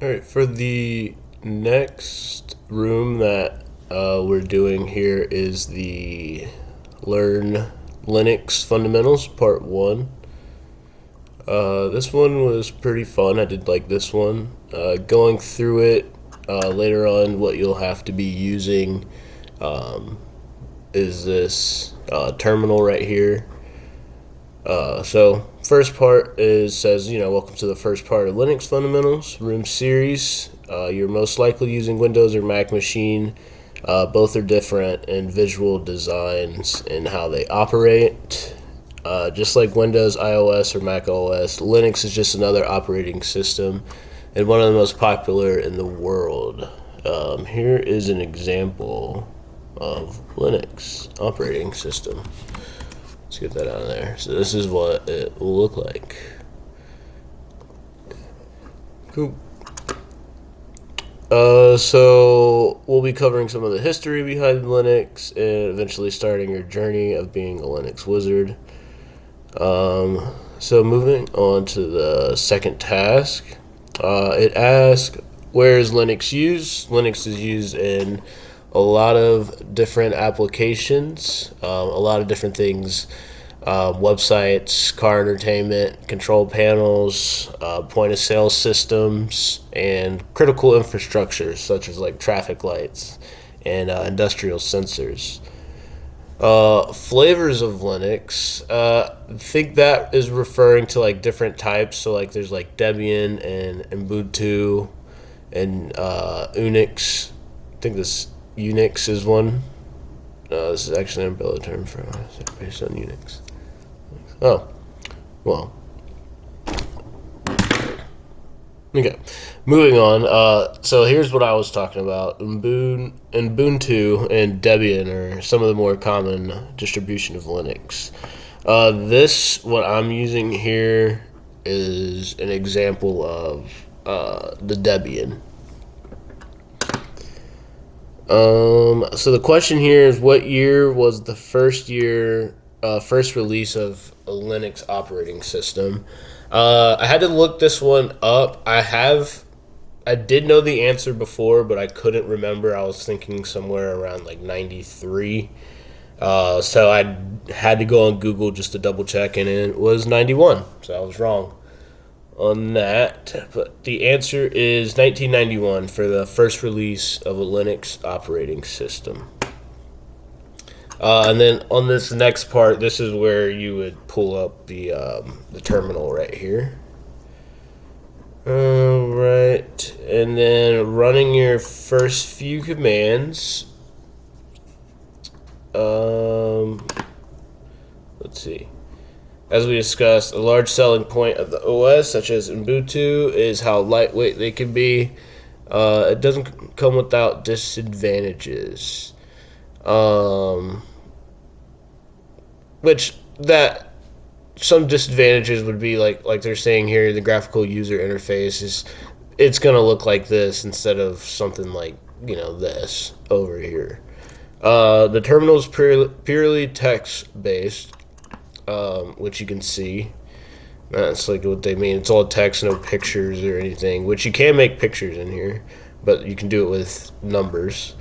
All right, for the next room that we're doing here is the Learn Linux Fundamentals Part 1. This one was pretty fun. I did like this one. Going through it later on, what you'll have to be using is this terminal right here. So first part says, welcome to the first part of Linux Fundamentals, Room Series. You're most likely using Windows or Mac machine. Both are different in visual designs and how they operate. Just like Windows, iOS, or Mac OS, Linux is just another operating system and one of the most popular in the world. Here is an example of Linux operating system. Let's get that out of there. So this is what it will look like. Cool. So we'll be covering some of the history behind Linux and eventually starting your journey of being a Linux wizard. So moving on to the second task, it asks, where is Linux used? Linux is used in a lot of different applications, a lot of different things, websites, car entertainment, control panels, point of sale systems, and critical infrastructure such as like traffic lights and industrial sensors. Flavors of Linux, I think that is referring to like different types. So like there's like Debian and Ubuntu and Unix. I think this Unix is one. This is actually an umbrella term for based on Unix. Oh, well. Okay, moving on. So here's what I was talking about. Ubuntu and Debian are some of the more common distribution of Linux. What I'm using here is an example of the Debian. So the question here is, what year was the first release of a Linux operating system? I had to look this one up. I did know the answer before, but I couldn't remember. I was thinking somewhere around like 93. So I had to go on Google just to double check, and it was 91. So I was wrong on that, but the answer is 1991 for the first release of a Linux operating system. And then on this next part, this is where you would pull up the terminal right here. All right, and then running your first few commands. Let's see. As we discussed, a large selling point of the OS, such as Ubuntu, is how lightweight they can be. It doesn't come without disadvantages. Which that some disadvantages would be like they're saying here, the graphical user interface it's gonna look like this instead of something like this over here. The terminal is purely text based. Which you can see. That's like what they mean. It's all text, no pictures or anything, which you can make pictures in here, but you can do it with numbers.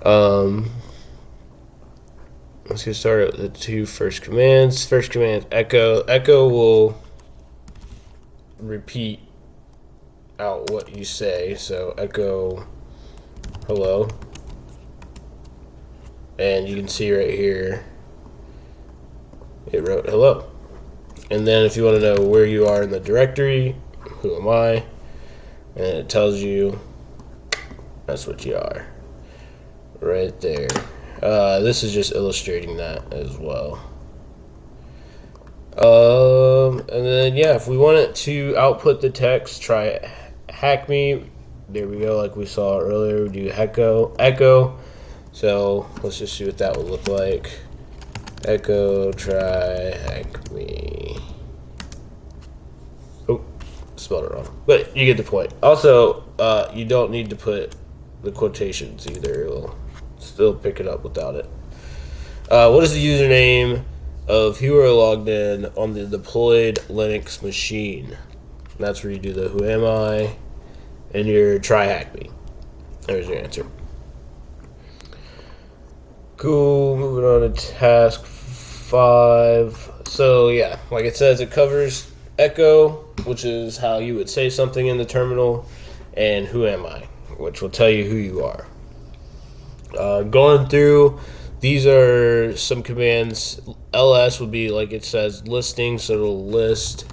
Let's get started with the two first commands. First command, echo. Echo will repeat out what you say. So echo hello. And you can see right here, it wrote hello. And then if you want to know where you are in the directory, who am I? And it tells you that's what you are. Right there. This is just illustrating that as well. And then if we want it to output the text, try hack me. There we go, like we saw earlier. We do echo. So let's just see what that would look like. Echo, try, hack me. Oh, spelled it wrong. But you get the point. Also, you don't need to put the quotations either. It'll still pick it up without it. What is the username of who are logged in on the deployed Linux machine? And that's where you do the who am I, and your try hack me. There's your answer. Cool. Moving on to task 5. So yeah, like it says, it covers echo, which is how you would say something in the terminal, and who am I, which will tell you who you are. Going through, these are some commands. ls would be, like it says, listing, so it'll list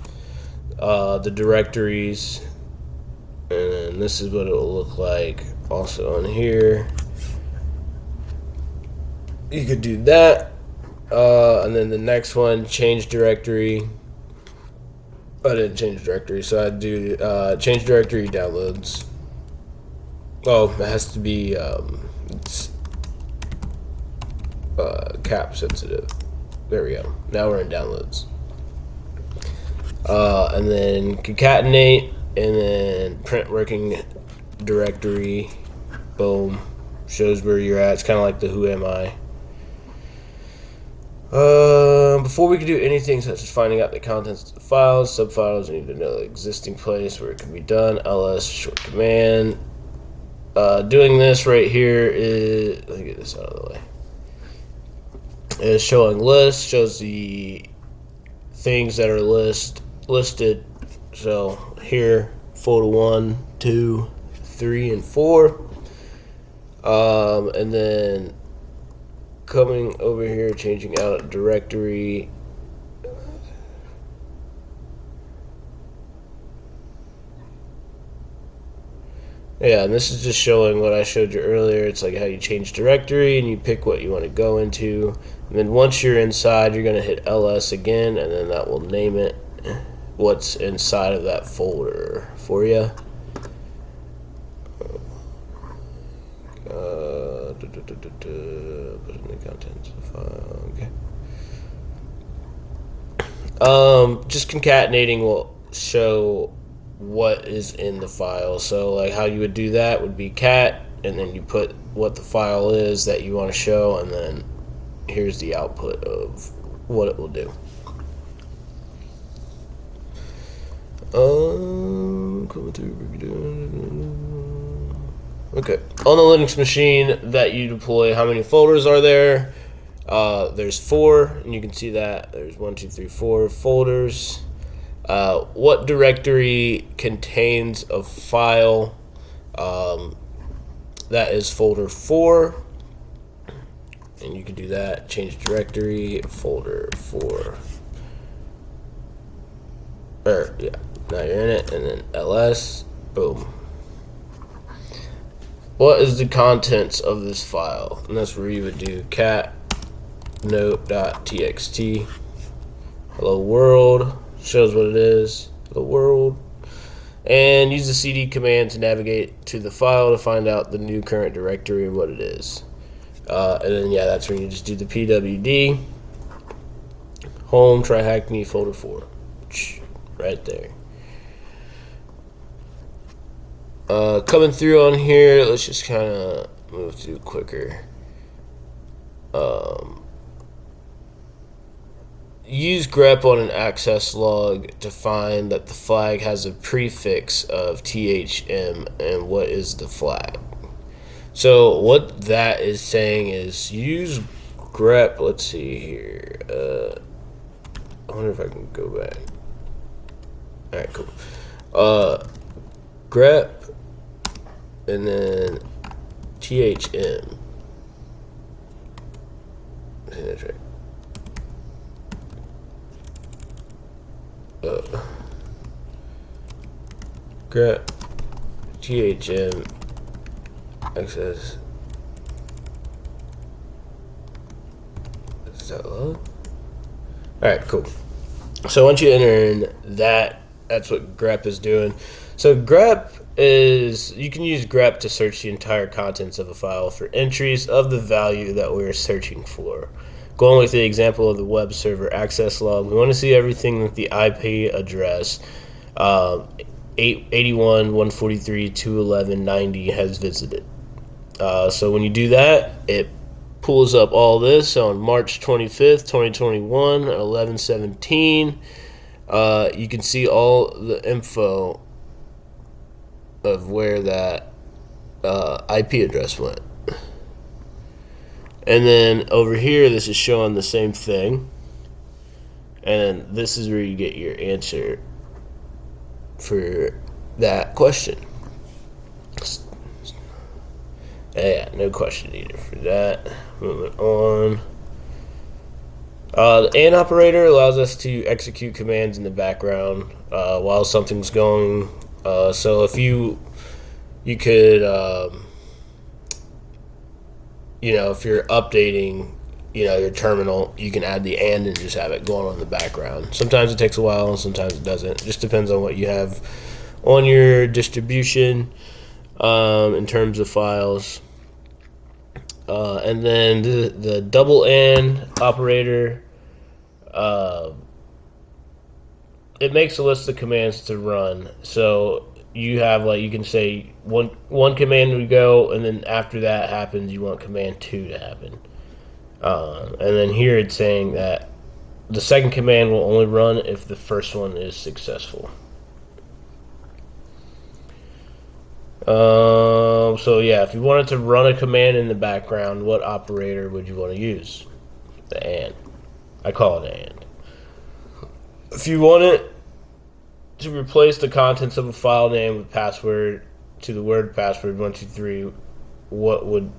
the directories, and this is what it will look like also on here. You could do that, and then the next one, change directory. I didn't change directory, so I'd do change directory downloads. Oh, it has to be cap sensitive. There we go. Now we're in downloads. And then concatenate, and then print working directory. Boom. Shows where you're at. It's kind of like the who am I. Before we can do anything such as finding out the contents of the files, subfiles, we need to know the existing place where it can be done. ls short command. Doing this right here is, let me get this out of the way. Is showing list, shows the things that are listed. So here, folder 1, 2, 3, and 4. And then coming over here, changing out a directory. Yeah, and this is just showing what I showed you earlier. It's like how you change directory and you pick what you want to go into. And then once you're inside, you're going to hit ls again, and then that will name it what's inside of that folder for you. Put in the contents of the file. Okay. Just concatenating will show what is in the file. So like how you would do that would be cat, and then you put what the file is that you want to show, and then here's the output of what it will do. Okay, on the Linux machine that you deploy, how many folders are there? There's 4, and you can see that there's 1, 2, 3, 4 folders. What directory contains a file? That is folder 4, and you can do that. Change directory, folder 4. Yeah, now you're in it, and then ls, boom. What is the contents of this file? And that's where you would do cat note.txt. Hello world, shows what it is. Hello world. And use the cd command to navigate to the file to find out the new current directory and what it is. And then yeah, that's when you just do the pwd home try hack me folder 4. Right there. Coming through on here, let's just kind of move through quicker. Use grep on an access log to find that the flag has a prefix of THM and what is the flag. So what that is saying is use grep. Let's see here. I wonder if I can go back. Alright, cool. Grep and then THM. I think that's right. Grep THM access. Is that low? Alright, cool. So once you enter in that, that's what grep is doing. So grep is, you can use grep to search the entire contents of a file for entries of the value that we're searching for. Going with the example of the web server access log, we want to see everything that the IP address 81.143.211.90 has visited. So when you do that, it pulls up all this on March 25th, 2021, 11/17. You can see all the info of where that IP address went. And then over here, this is showing the same thing. And this is where you get your answer for that question. Yeah, no question needed for that. Moving on. The AND operator allows us to execute commands in the background while something's going. So if you could, if you're updating, your terminal, you can add the and just have it going on in the background. Sometimes it takes a while, and sometimes it doesn't. It just depends on what you have on your distribution in terms of files. And then the double and operator, it makes a list of commands to run. So you have you can say one command would go, and then after that happens, you want command 2 to happen. And then here it's saying that the second command will only run if the first one is successful. So yeah, if you wanted to run a command in the background, what operator would you want to use? The AND. I call it AND. If you wanted to replace the contents of a file name with password to the word password 123, what would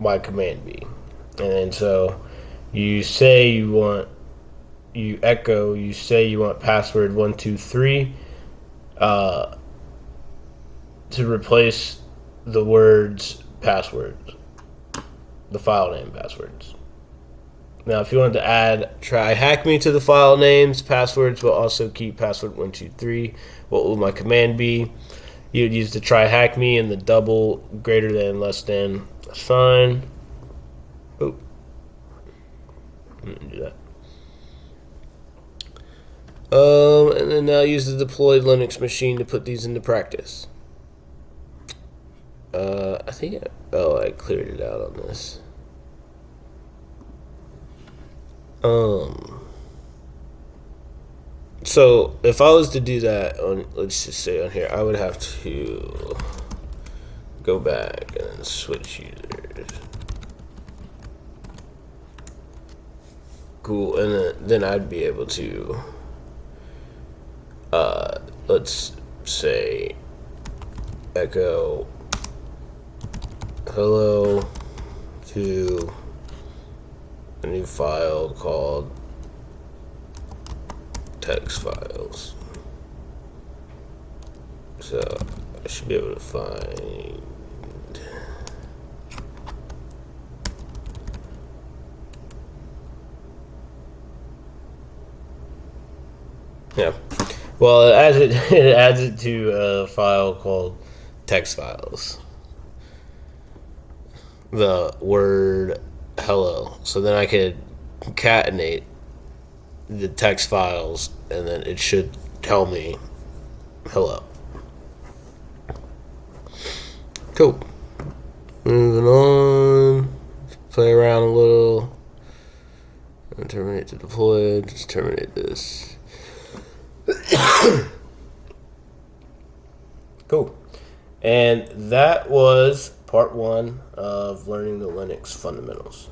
my command be? And so you say you want password 123 to replace the words passwords, the file name passwords. Now, if you wanted to add try hack me to the file names passwords, but also keep password 123, what will my command be? You'd use the try hack me and the double greater than less than. That's fine. Oh, I didn't do that. And then now use the deployed Linux machine to put these into practice. I think I cleared it out on this. So if I was to do that on, let's just say on here, I would have to go back and then switch users. Cool, and then I'd be able to, let's say, echo hello to a new file called text files. So I should be able to find well, it adds it to a file called text files. The word hello. So then I could concatenate the text files, and then it should tell me hello. Cool. Moving on. Play around a little. And terminate to deploy. Just terminate this. Cool. And that was part 1 of learning the Linux fundamentals.